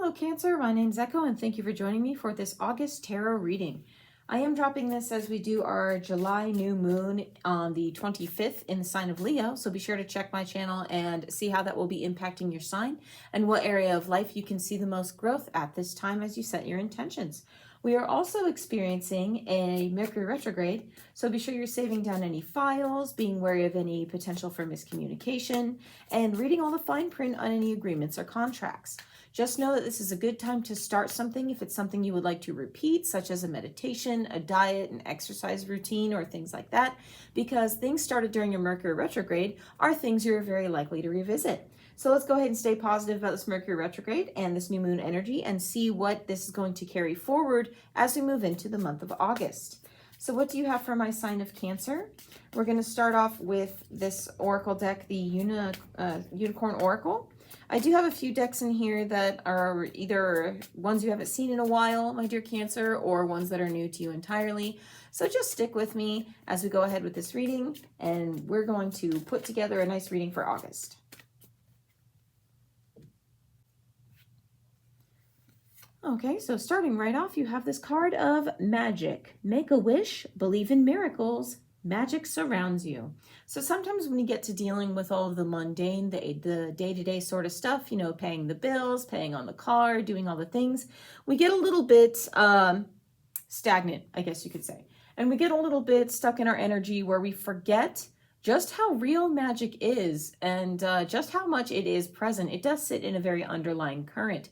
Hello Cancer, my name's Echo and thank you for joining me for this August tarot reading. I am dropping this as we do our July new moon on the 25th in the sign of Leo, so be sure to check my channel and see how that will be impacting your sign and what area of life you can see the most growth at this time as you set your intentions. We are also experiencing a Mercury retrograde, so be sure you're saving down any files, being wary of any potential for miscommunication, and reading all the fine print on any agreements or contracts. Just know that this is a good time to start something if it's something you would like to repeat, such as a meditation, a diet, an exercise routine, or things like that, because things started during your Mercury retrograde are things you're very likely to revisit. So let's go ahead and stay positive about this Mercury retrograde and this new moon energy and see what this is going to carry forward as we move into the month of August. So what do you have for my sign of Cancer? We're going to start off with this oracle deck, the Unicorn Oracle. I do have a few decks in here that are either ones you haven't seen in a while, my dear Cancer, or ones that are new to you entirely. So just stick with me as we go ahead with this reading, and we're going to put together a nice reading for August. Okay, so starting right off, you have this card of magic. Make a wish, believe in miracles, magic surrounds you. So sometimes when you get to dealing with all of the mundane, the day-to-day sort of stuff, you know, paying the bills, paying on the car, doing all the things, we get a little bit stagnant, I guess you could say. And we get a little bit stuck in our energy where we forget just how real magic is and just how much it is present. It does sit in a very underlying current.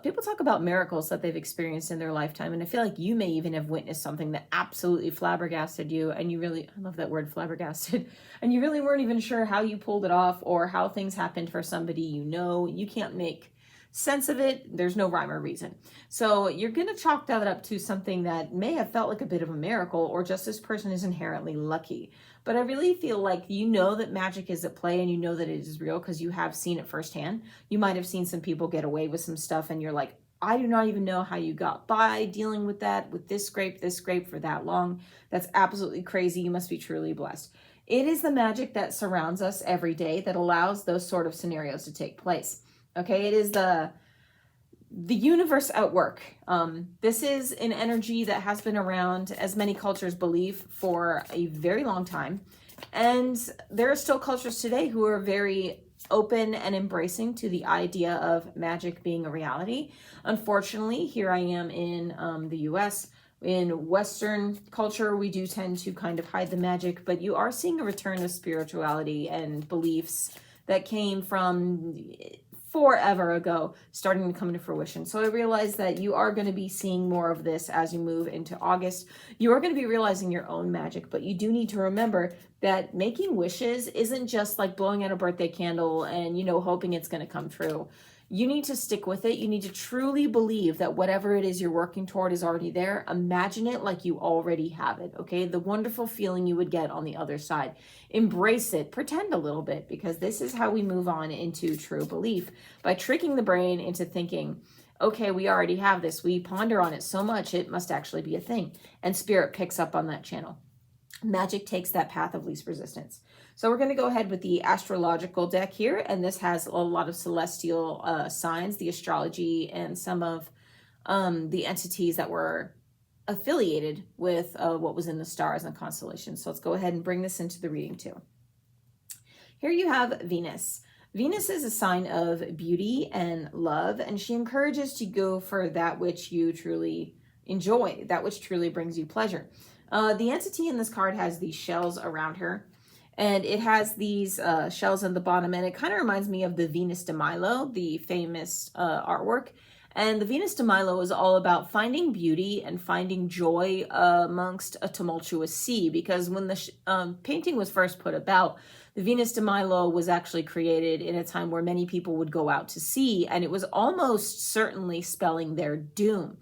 People talk about miracles that they've experienced in their lifetime, and I feel like you may even have witnessed something that absolutely flabbergasted you, and you really, I love that word, flabbergasted, and you really weren't even sure how you pulled it off or how things happened for somebody you know. You can't make sense of it. There's no rhyme or reason. So you're going to chalk that up to something that may have felt like a bit of a miracle, or just this person is inherently lucky. But I really feel like you know that magic is at play and you know that it is real because you have seen it firsthand. You might have seen some people get away with some stuff and you're like, I do not even know how you got by dealing with that, with this scrape for that long. That's absolutely crazy. You must be truly blessed. It is the magic that surrounds us every day that allows those sort of scenarios to take place. Okay, it is the universe at work. This is an energy that has been around, as many cultures believe, for a very long time. And there are still cultures today who are very open and embracing to the idea of magic being a reality. Unfortunately, here I am in the US. In Western culture, we do tend to kind of hide the magic, but you are seeing a return of spirituality and beliefs that came from forever ago starting to come to fruition. So I realize that you are going to be seeing more of this as you move into August. You are going to be realizing your own magic, but you do need to remember that making wishes isn't just like blowing out a birthday candle and, you know, hoping it's going to come true. You need to stick with it. You need to truly believe that whatever it is you're working toward is already there. Imagine it like you already have it, okay? The wonderful feeling you would get on the other side. Embrace it. Pretend a little bit, because this is how we move on into true belief, by tricking the brain into thinking, okay, we already have this. We ponder on it so much, it must actually be a thing. And spirit picks up on that channel. Magic takes that path of least resistance. So we're going to go ahead with the astrological deck here, and this has a lot of celestial signs, the astrology, and some of the entities that were affiliated with what was in the stars and constellations. So let's go ahead and bring this into the reading too. Here you have Venus. Venus is a sign of beauty and love, and she encourages you to go for that which you truly enjoy, that which truly brings you pleasure. The entity in this card has these shells around her, and it has these shells on the bottom, and it kind of reminds me of the Venus de Milo, the famous artwork. And the Venus de Milo is all about finding beauty and finding joy amongst a tumultuous sea, because when the painting was first put about, the Venus de Milo was actually created in a time where many people would go out to sea, and it was almost certainly spelling their doom.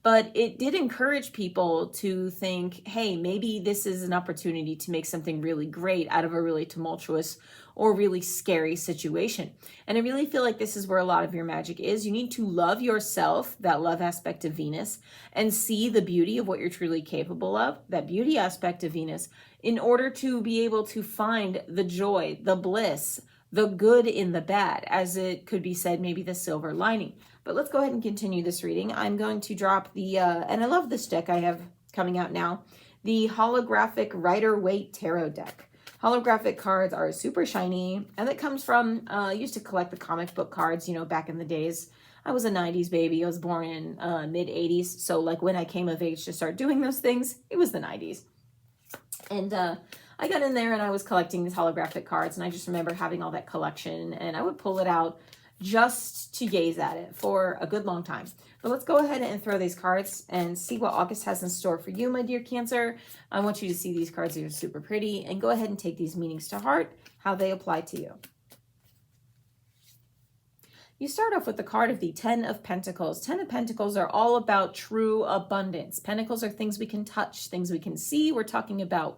But it did encourage people to think, hey, maybe this is an opportunity to make something really great out of a really tumultuous or really scary situation. And I really feel like this is where a lot of your magic is. You need to love yourself, that love aspect of Venus, and see the beauty of what you're truly capable of, that beauty aspect of Venus, in order to be able to find the joy, the bliss, the good in the bad, as it could be said, maybe the silver lining. But let's go ahead and continue this reading. I'm going to drop the, and I love this deck I have coming out now, the holographic Rider-Waite Tarot deck. Holographic cards are super shiny, and that comes from, I used to collect the comic book cards, you know, back in the days. I was a 90s baby. I was born in mid-80s. So like when I came of age to start doing those things, it was the 90s. And I got in there and I was collecting these holographic cards, and I just remember having all that collection, and I would pull it out just to gaze at it for a good long time. But let's go ahead and throw these cards and see what August has in store for you, my dear Cancer. I want you to see these cards. They're super pretty, and go ahead and take these meanings to heart, how they apply to you. You start off with the card of the Ten of Pentacles. Ten of Pentacles are all about true abundance. Pentacles are things we can touch, things we can see. We're talking about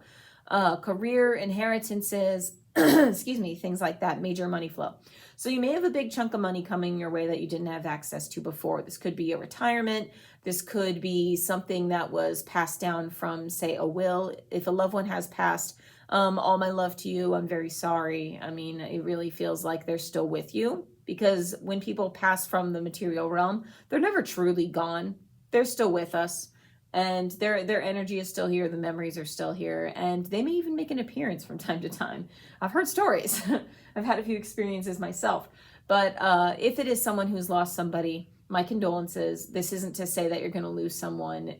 career, inheritances, excuse me, things like that, major money flow. So you may have a big chunk of money coming your way that you didn't have access to before. This could be a retirement. This could be something that was passed down from, say, a will. If a loved one has passed, all my love to you, I'm very sorry. I mean, it really feels like they're still with you, because when people pass from the material realm, they're never truly gone. They're still with us. And their energy is still here, the memories are still here, and they may even make an appearance from time to time. I've heard stories. I've had a few experiences myself. But if it is someone who's lost somebody, my condolences. This isn't to say that you're going to lose someone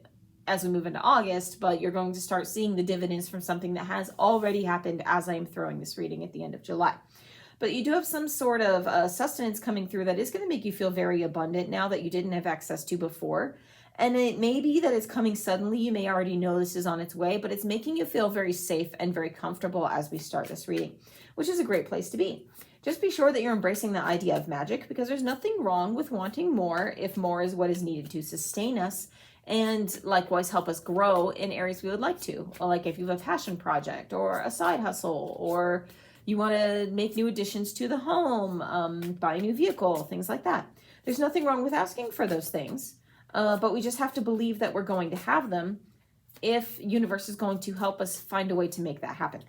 as we move into August, but you're going to start seeing the dividends from something that has already happened as I am throwing this reading at the end of July. But you do have some sort of sustenance coming through that is going to make you feel very abundant now that you didn't have access to before. And it may be that it's coming suddenly. You may already know this is on its way, but it's making you feel very safe and very comfortable as we start this reading, which is a great place to be. Just be sure that you're embracing the idea of magic, because there's nothing wrong with wanting more if more is what is needed to sustain us and likewise help us grow in areas we would like to. Like if you have a passion project or a side hustle, or you want to make new additions to the home, buy a new vehicle, things like that. There's nothing wrong with asking for those things. But we just have to believe that we're going to have them if universe is going to help us find a way to make that happen.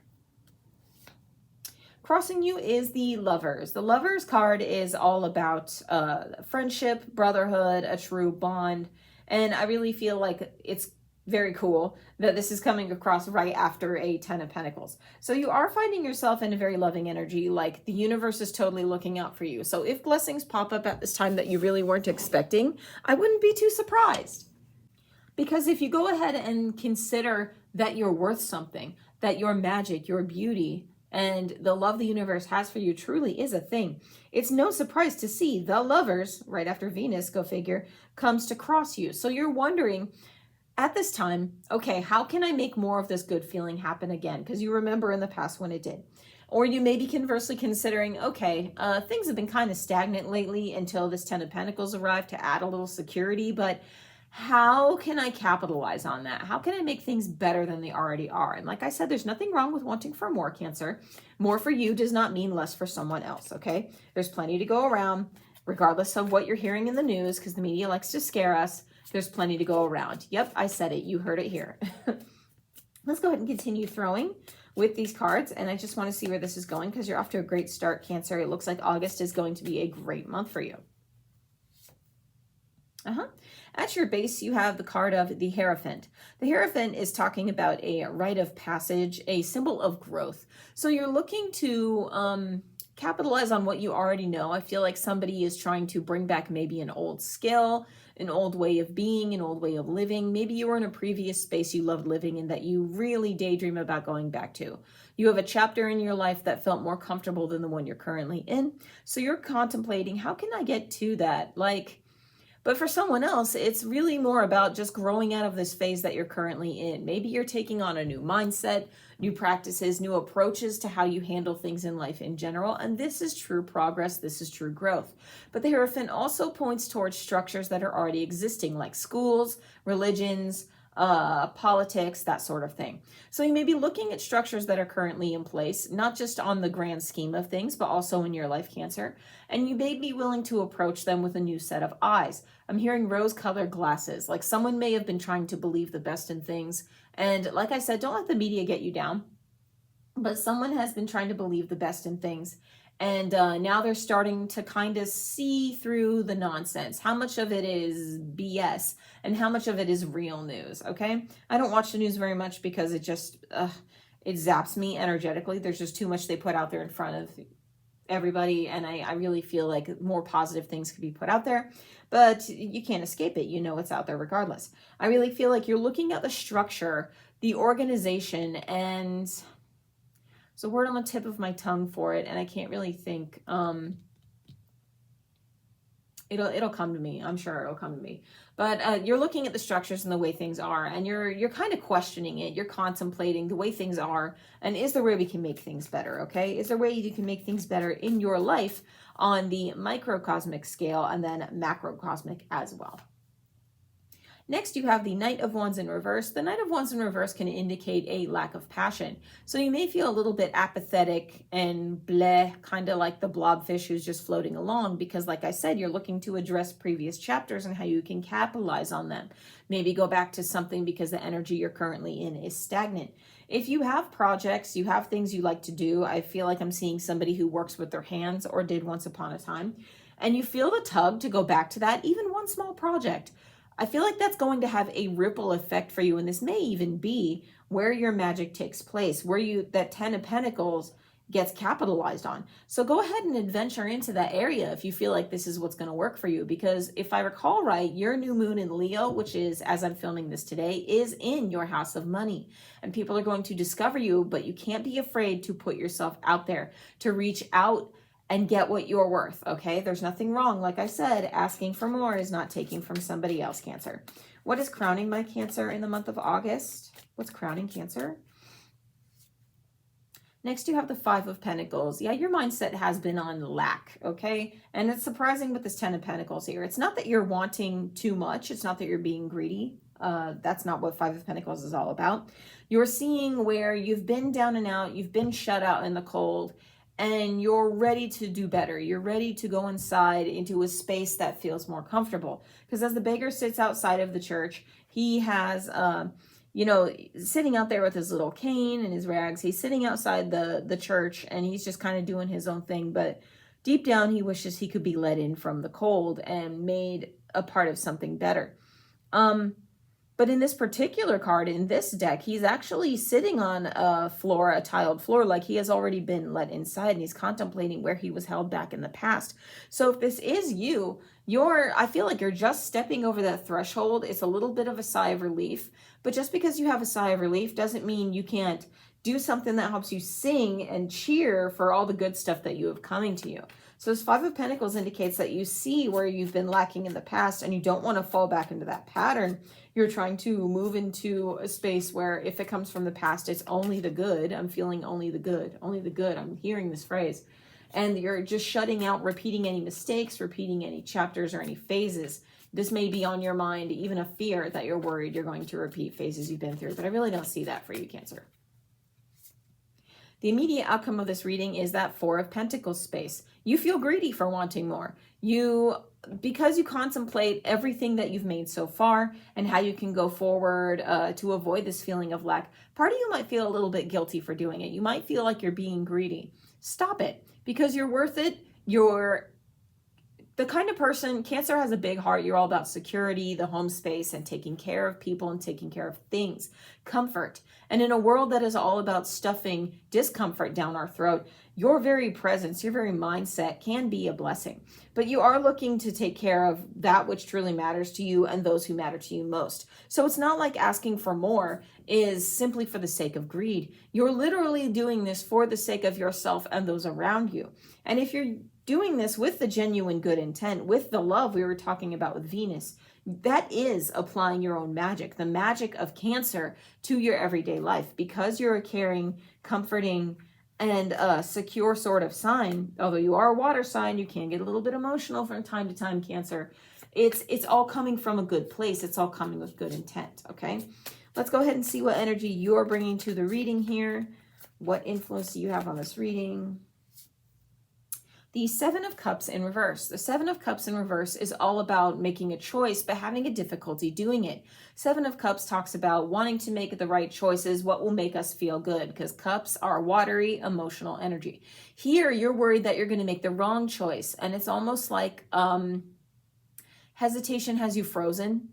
Crossing you is the Lovers. The Lovers card is all about friendship, brotherhood, a true bond. And I really feel like it's very cool that this is coming across right after a Ten of Pentacles. So you are finding yourself in a very loving energy, like the universe is totally looking out for you. So if blessings pop up at this time that you really weren't expecting, I wouldn't be too surprised. Because if you go ahead and consider that you're worth something, that your magic, your beauty, and the love the universe has for you truly is a thing, it's no surprise to see the Lovers, right after Venus, go figure, comes to cross you. So you're wondering, at this time, okay, how can I make more of this good feeling happen again? Because you remember in the past when it did. Or you may be conversely considering, okay, things have been kind of stagnant lately until this Ten of Pentacles arrived to add a little security, but how can I capitalize on that? How can I make things better than they already are? And like I said, there's nothing wrong with wanting for more, Cancer. More for you does not mean less for someone else, okay? There's plenty to go around, regardless of what you're hearing in the news, because the media likes to scare us. There's plenty to go around. Yep, I said it. You heard it here. Let's go ahead and continue throwing with these cards. And I just want to see where this is going, because you're off to a great start, Cancer. It looks like August is going to be a great month for you. At your base, you have the card of the Hierophant. The Hierophant is talking about a rite of passage, a symbol of growth. So you're looking to capitalize on what you already know. I feel like somebody is trying to bring back maybe an old skill, an old way of being, an old way of living. Maybe you were in a previous space you loved living in that you really daydream about going back to. You have a chapter in your life that felt more comfortable than the one you're currently in. So you're contemplating, how can I get to that? But for someone else, it's really more about just growing out of this phase that you're currently in. Maybe you're taking on a new mindset, new practices, new approaches to how you handle things in life in general. And this is true progress. This is true growth. But the Hierophant also points towards structures that are already existing, like schools, religions, politics, that sort of thing. So you may be looking at structures that are currently in place, not just on the grand scheme of things, but also in your life, Cancer. And you may be willing to approach them with a new set of eyes. I'm hearing rose-colored glasses, like someone may have been trying to believe the best in things. And like I said, don't let the media get you down. But someone has been trying to believe the best in things. And now they're starting to kind of see through the nonsense. How much of it is BS and how much of it is real news, okay? I don't watch the news very much because it just, it zaps me energetically. There's just too much they put out there in front of everybody, and I really feel like more positive things could be put out there, but you can't escape it. You know it's out there regardless. I really feel like you're looking at the structure, the organization, and it's a word on the tip of my tongue for it, and I can't really think. It'll come to me. I'm sure it'll come to me. But you're looking at the structures and the way things are, and you're kind of questioning it. You're contemplating the way things are, and is there a way we can make things better, okay? Is there a way you can make things better in your life on the microcosmic scale and then macrocosmic as well? Next, you have the Knight of Wands in reverse. The Knight of Wands in reverse can indicate a lack of passion. So you may feel a little bit apathetic and bleh, kind of like the blobfish who's just floating along because, like I said, you're looking to address previous chapters and how you can capitalize on them. Maybe go back to something because the energy you're currently in is stagnant. If you have projects, you have things you like to do, I feel like I'm seeing somebody who works with their hands or did once upon a time, and you feel the tug to go back to that, even one small project. I feel like that's going to have a ripple effect for you, and this may even be where your magic takes place, where that 10 of Pentacles gets capitalized on. So go ahead and adventure into that area if you feel like this is what's going to work for you, because if I recall right, your new moon in Leo, which is, as I'm filming this today, is in your house of money, and people are going to discover you, but you can't be afraid to put yourself out there, to reach out and get what you're worth, okay? There's nothing wrong. Like I said, asking for more is not taking from somebody else, Cancer. What is crowning my Cancer in the month of August? What's crowning Cancer? Next, you have the Five of Pentacles. Yeah, your mindset has been on lack, okay? And it's surprising with this 10 of Pentacles here. It's not that you're wanting too much. It's not that you're being greedy. That's not what Five of Pentacles is all about. You're seeing where you've been down and out, you've been shut out in the cold, and you're ready to do better. You're ready to go inside into a space that feels more comfortable. Because as the beggar sits outside of the church, he has, sitting out there with his little cane and his rags. He's sitting outside the church, and he's just kind of doing his own thing. But deep down, he wishes he could be let in from the cold and made a part of something better. But in this particular card, in this deck, he's actually sitting on a floor, a tiled floor, like he has already been let inside, and he's contemplating where he was held back in the past. So if this is you, I feel like you're just stepping over that threshold. It's a little bit of a sigh of relief, but just because you have a sigh of relief doesn't mean you can't do something that helps you sing and cheer for all the good stuff that you have coming to you. So this Five of Pentacles indicates that you see where you've been lacking in the past, and you don't want to fall back into that pattern. You're trying to move into a space where if it comes from the past, it's only the good. I'm feeling only the good, only the good. I'm hearing this phrase. And you're just shutting out, repeating any mistakes, repeating any chapters or any phases. This may be on your mind, even a fear that you're worried you're going to repeat phases you've been through, but I really don't see that for you, Cancer. The immediate outcome of this reading is that Four of Pentacles space. You feel greedy for wanting more. Because you contemplate everything that you've made so far and how you can go forward to avoid this feeling of lack, part of you might feel a little bit guilty for doing it. You might feel like you're being greedy. Stop it, because you're worth it. You're the kind of person, Cancer has a big heart. You're all about security, the home space, and taking care of people and taking care of things, comfort. And in a world that is all about stuffing discomfort down our throat, your very presence, your very mindset can be a blessing. But you are looking to take care of that which truly matters to you and those who matter to you most. So it's not like asking for more is simply for the sake of greed. You're literally doing this for the sake of yourself and those around you. And if you're doing this with the genuine good intent, with the love we were talking about with Venus, that is applying your own magic, the magic of Cancer, to your everyday life. Because you're a caring, comforting, and a secure sort of sign, although you are a water sign, you can get a little bit emotional from time to time, Cancer. It's all coming from a good place. It's all coming with good intent, okay? Let's go ahead and see what energy you're bringing to the reading here. What influence do you have on this reading? The Seven of Cups in reverse. The Seven of Cups in reverse is all about making a choice, but having a difficulty doing it. Seven of Cups talks about wanting to make the right choices, what will make us feel good, because cups are watery, emotional energy. Here, you're worried that you're going to make the wrong choice, and it's almost like hesitation has you frozen.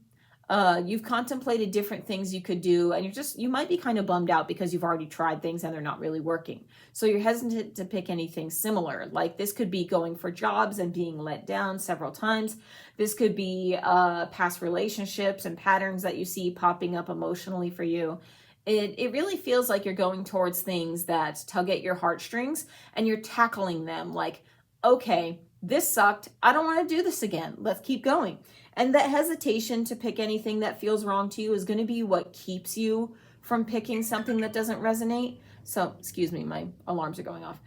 You've contemplated different things you could do, and you might be kind of bummed out because you've already tried things and they're not really working. So you're hesitant to pick anything similar. Like this could be going for jobs and being let down several times. This could be past relationships and patterns that you see popping up emotionally for you. It really feels like you're going towards things that tug at your heartstrings and you're tackling them like, okay, this sucked. I don't want to do this again. Let's keep going. And that hesitation to pick anything that feels wrong to you is going to be what keeps you from picking something that doesn't resonate. So, excuse me, my alarms are going off.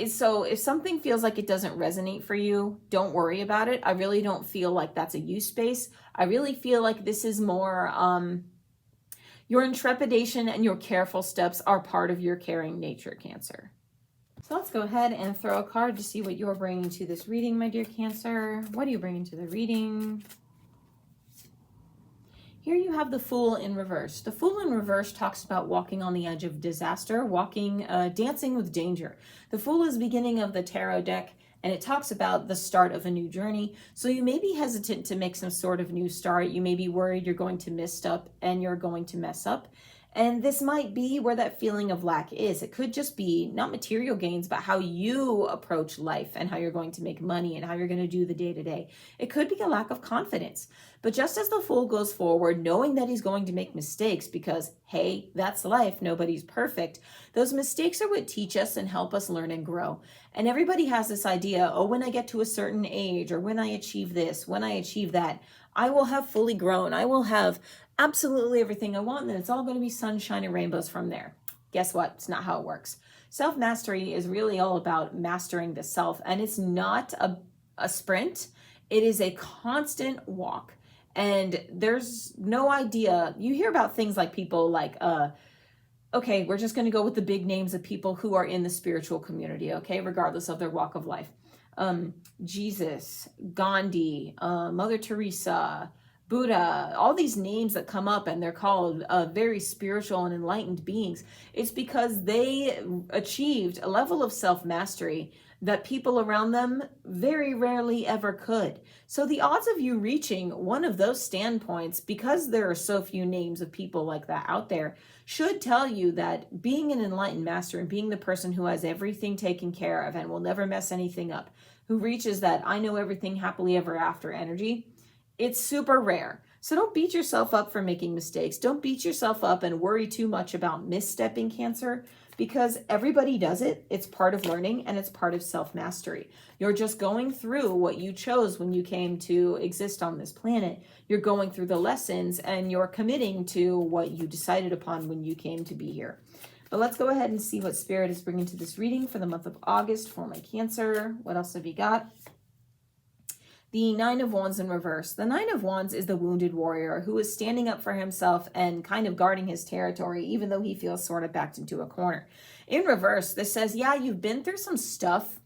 So if something feels like it doesn't resonate for you, don't worry about it. I really don't feel like that's a you space. I really feel like this is more your intrepidation and your careful steps are part of your caring nature, Cancer. So let's go ahead and throw a card to see what you're bringing to this reading, my dear Cancer. What are you bringing to the reading? Here you have the Fool in reverse. The Fool in reverse talks about walking on the edge of disaster, dancing with danger. The Fool is the beginning of the tarot deck, and it talks about the start of a new journey. So you may be hesitant to make some sort of new start. You may be worried you're going to misstep and you're going to mess up. And this might be where that feeling of lack is. It could just be not material gains, but how you approach life and how you're going to make money and how you're going to do the day-to-day. It could be a lack of confidence. But just as the Fool goes forward, knowing that he's going to make mistakes because, hey, that's life, nobody's perfect, those mistakes are what teach us and help us learn and grow. And everybody has this idea, oh, when I get to a certain age or when I achieve this, when I achieve that, I will have fully grown. I will have absolutely everything I want, and then it's all going to be sunshine and rainbows from there. Guess what? It's not how it works. Self-mastery is really all about mastering the self, and it's not a sprint. It is a constant walk, and there's no idea. You hear about things like people like, okay, we're just going to go with the big names of people who are in the spiritual community, okay, regardless of their walk of life. Jesus, Gandhi, Mother Teresa, Buddha, all these names that come up and they're called very spiritual and enlightened beings. It's because they achieved a level of self-mastery that people around them very rarely ever could. So the odds of you reaching one of those standpoints, because there are so few names of people like that out there, should tell you that being an enlightened master and being the person who has everything taken care of and will never mess anything up, who reaches that I know everything happily ever after energy, it's super rare. So don't beat yourself up for making mistakes. Don't beat yourself up and worry too much about misstepping, Cancer, because everybody does it. It's part of learning and it's part of self-mastery. You're just going through what you chose when you came to exist on this planet. You're going through the lessons and you're committing to what you decided upon when you came to be here. But let's go ahead and see what Spirit is bringing to this reading for the month of August for my Cancer. What else have you got? The Nine of Wands in reverse. The Nine of Wands is the wounded warrior who is standing up for himself and kind of guarding his territory, even though he feels sort of backed into a corner. In reverse, this says, yeah, you've been through some stuff,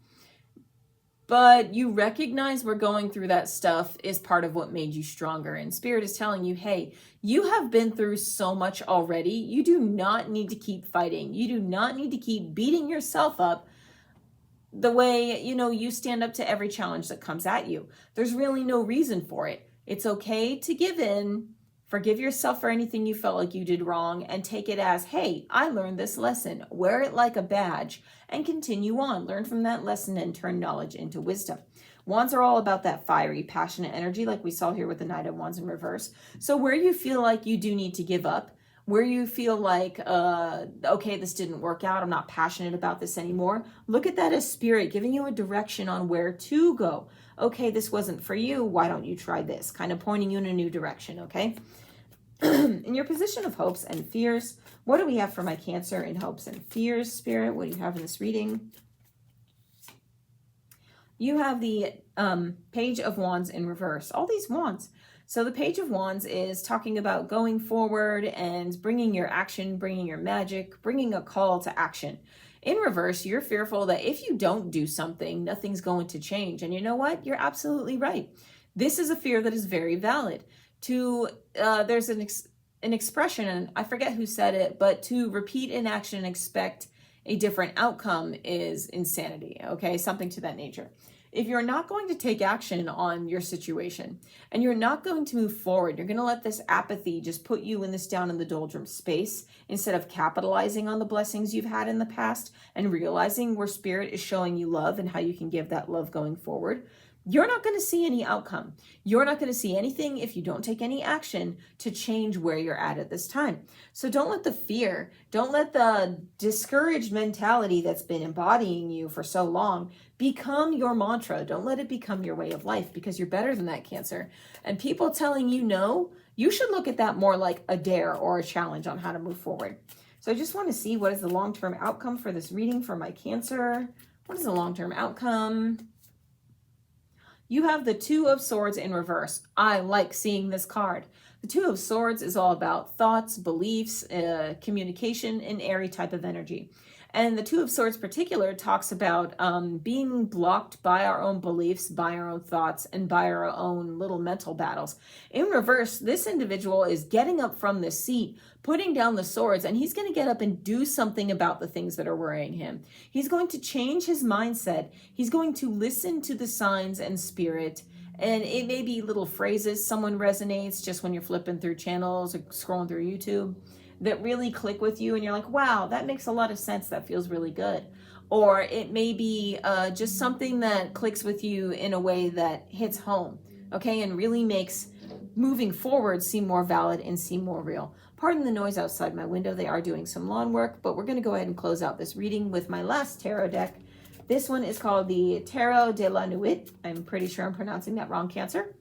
but you recognize we're going through that stuff is part of what made you stronger. And Spirit is telling you, hey, you have been through so much already. You do not need to keep fighting. You do not need to keep beating yourself up the way, you stand up to every challenge that comes at you. There's really no reason for it. It's okay to give in, forgive yourself for anything you felt like you did wrong, and take it as, hey, I learned this lesson. Wear it like a badge and continue on. Learn from that lesson and turn knowledge into wisdom. Wands are all about that fiery, passionate energy like we saw here with the Knight of Wands in reverse. So where you feel like you do need to give up, where you feel like, okay, this didn't work out, I'm not passionate about this anymore, look at that as Spirit giving you a direction on where to go. Okay, this wasn't for you, why don't you try this? Kind of pointing you in a new direction, okay? In your position of hopes and fears, what do we have for my Cancer in hopes and fears, Spirit? What do you have in this reading? You have the Page of Wands in reverse. All these wands. So the Page of Wands is talking about going forward and bringing your action, bringing your magic, bringing a call to action. In reverse, you're fearful that if you don't do something, nothing's going to change. And you know what? You're absolutely right. This is a fear that is very valid. There's an expression, and I forget who said it, but to repeat an action and expect a different outcome is insanity. Okay, something to that nature. If you're not going to take action on your situation and you're not going to move forward, you're going to let this apathy just put you in this down in the doldrum space instead of capitalizing on the blessings you've had in the past and realizing where spirit is showing you love and how you can give that love going forward. You're not going to see any outcome. You're not going to see anything if you don't take any action to change where you're at this time. So don't let the fear, don't let the discouraged mentality that's been embodying you for so long become your mantra. Don't let it become your way of life, because you're better than that, Cancer. And people telling you no, you should look at that more like a dare or a challenge on how to move forward. So I just want to see, what is the long-term outcome for this reading for my Cancer? What is the long-term outcome? You have the Two of Swords in reverse. I like seeing this card. The Two of Swords is all about thoughts, beliefs, communication, and airy type of energy. And the Two of Swords particular talks about being blocked by our own beliefs, by our own thoughts, and by our own little mental battles. In reverse, this individual is getting up from the seat, putting down the swords, and he's going to get up and do something about the things that are worrying him. He's going to change his mindset. He's going to listen to the signs and spirit. And it may be little phrases someone resonates just when you're flipping through channels or scrolling through YouTube that really click with you and you're like, wow, that makes a lot of sense. That feels really good. Or it may be just something that clicks with you in a way that hits home, okay, and really makes moving forward seem more valid and seem more real. Pardon the noise outside my window. They are doing some lawn work, but we're going to go ahead and close out this reading with my last tarot deck. This one is called the Tarot de la Nuit. I'm pretty sure I'm pronouncing that wrong, Cancer.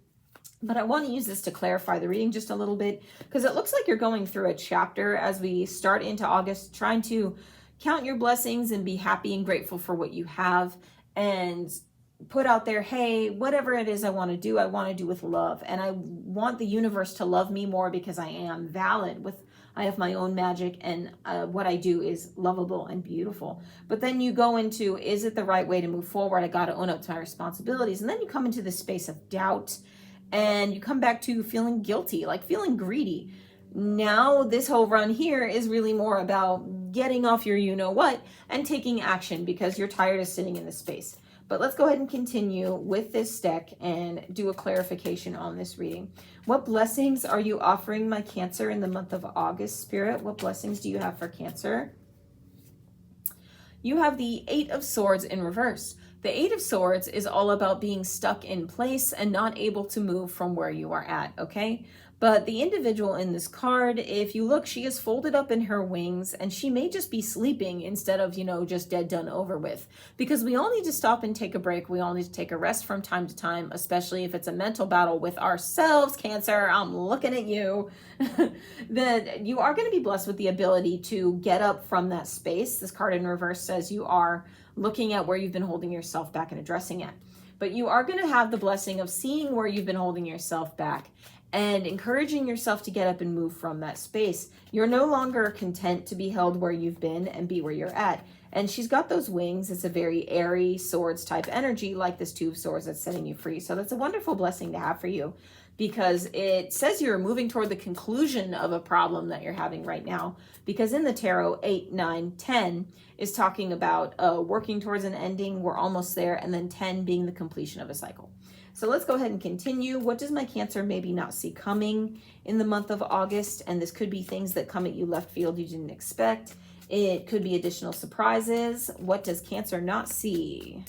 But I want to use this to clarify the reading just a little bit, because it looks like you're going through a chapter as we start into August, trying to count your blessings and be happy and grateful for what you have, and put out there, hey, whatever it is I want to do with love. And I want the universe to love me more because I am valid I have my own magic, and what I do is lovable and beautiful. But then you go into, is it the right way to move forward? I got to own up to my responsibilities. And then you come into this space of doubt, and you come back to feeling guilty, like feeling greedy. Now this whole run here is really more about getting off your you-know-what and taking action because you're tired of sitting in this space. But let's go ahead and continue with this deck and do a clarification on this reading. What blessings are you offering my Cancer in the month of August, Spirit? What blessings do you have for Cancer? You have the Eight of Swords in reverse. The Eight of Swords is all about being stuck in place and not able to move from where you are at, okay? But the individual in this card, if you look, she is folded up in her wings, and she may just be sleeping instead of, just dead, done, over with. Because we all need to stop and take a break. We all need to take a rest from time to time, especially if it's a mental battle with ourselves, Cancer. I'm looking at you. That you are going to be blessed with the ability to get up from that space. This card in reverse says you are looking at where you've been holding yourself back and addressing it. But you are going to have the blessing of seeing where you've been holding yourself back and encouraging yourself to get up and move from that space. You're no longer content to be held where you've been and be where you're at. And she's got those wings. It's a very airy swords type energy, like this Two of Swords that's setting you free. So that's a wonderful blessing to have for you, because it says you're moving toward the conclusion of a problem that you're having right now. Because in the tarot, 8, 9, 10 is talking about working towards an ending. We're almost there. And then 10 being the completion of a cycle. So let's go ahead and continue. What does my Cancer maybe not see coming in the month of August? And this could be things that come at you left field you didn't expect. It could be additional surprises. What does Cancer not see?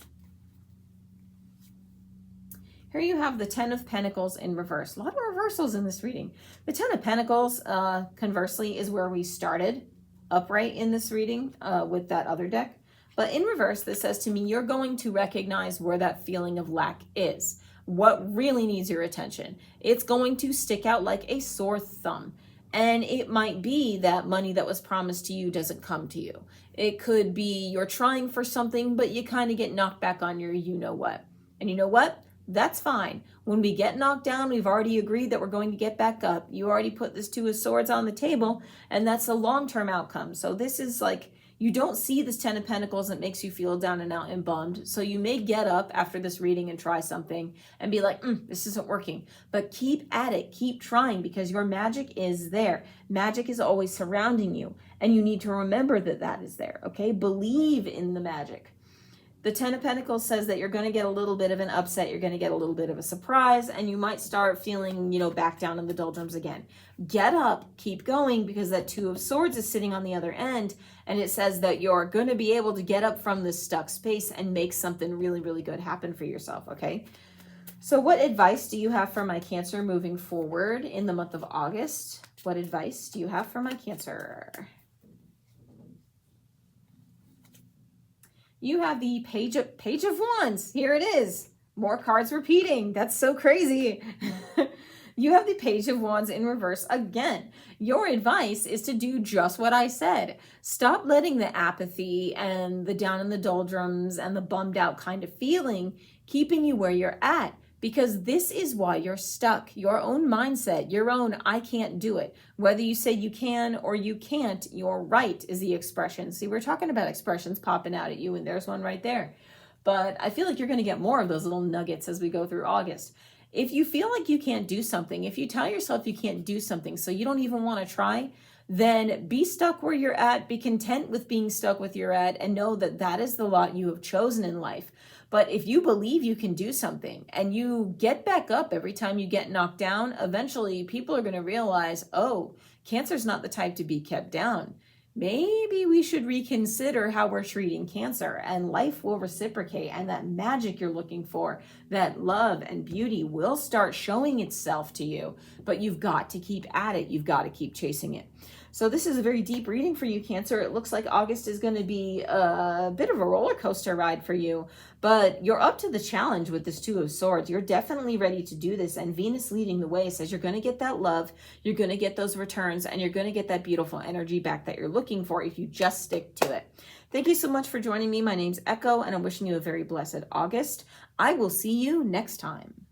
Here you have the Ten of Pentacles in reverse. A lot of reversals in this reading. The Ten of Pentacles, conversely, is where we started upright in this reading with that other deck. But in reverse, this says to me, you're going to recognize where that feeling of lack is. What really needs your attention. It's going to stick out like a sore thumb. And it might be that money that was promised to you doesn't come to you. It could be you're trying for something, but you kind of get knocked back on your you-know-what. And you know what? That's fine. When we get knocked down, we've already agreed that we're going to get back up. You already put this Two of Swords on the table, and that's a long-term outcome. So this is like You don't see this 10 of Pentacles that makes you feel down and out and bummed. So you may get up after this reading and try something and be like, this isn't working. But keep at it. Keep trying, because your magic is there. Magic is always surrounding you. And you need to remember that that is there, okay? Believe in the magic. The 10 of Pentacles says that you're going to get a little bit of an upset. You're going to get a little bit of a surprise, and you might start feeling, back down in the doldrums again. Get up, keep going, because that 2 of Swords is sitting on the other end, and it says that you're going to be able to get up from this stuck space and make something really, really good happen for yourself, okay? So what advice do you have for my Cancer moving forward in the month of August? What advice do you have for my Cancer? You have the Page of Wands. Here it is. More cards repeating. That's so crazy. You have the Page of Wands in reverse again. Your advice is to do just what I said. Stop letting the apathy and the down in the doldrums and the bummed out kind of feeling keeping you where you're at. Because this is why you're stuck. Your own mindset, your own I can't do it. Whether you say you can or you can't, you're right is the expression. See, we're talking about expressions popping out at you, and there's one right there. But I feel like you're going to get more of those little nuggets as we go through August. If you feel like you can't do something, if you tell yourself you can't do something so you don't even want to try, then be stuck where you're at, be content with being stuck with you're at, and know that that is the lot you have chosen in life. But if you believe you can do something and you get back up every time you get knocked down, eventually people are going to realize, oh, Cancer's not the type to be kept down. Maybe we should reconsider how we're treating Cancer, and life will reciprocate, and that magic you're looking for, that love and beauty will start showing itself to you. But you've got to keep at it. You've got to keep chasing it. So this is a very deep reading for you, Cancer. It looks like August is going to be a bit of a roller coaster ride for you, but you're up to the challenge with this 2 of Swords. You're definitely ready to do this, and Venus leading the way says you're going to get that love, you're going to get those returns, and you're going to get that beautiful energy back that you're looking for if you just stick to it. Thank you so much for joining me. My name's Echo, and I'm wishing you a very blessed August. I will see you next time.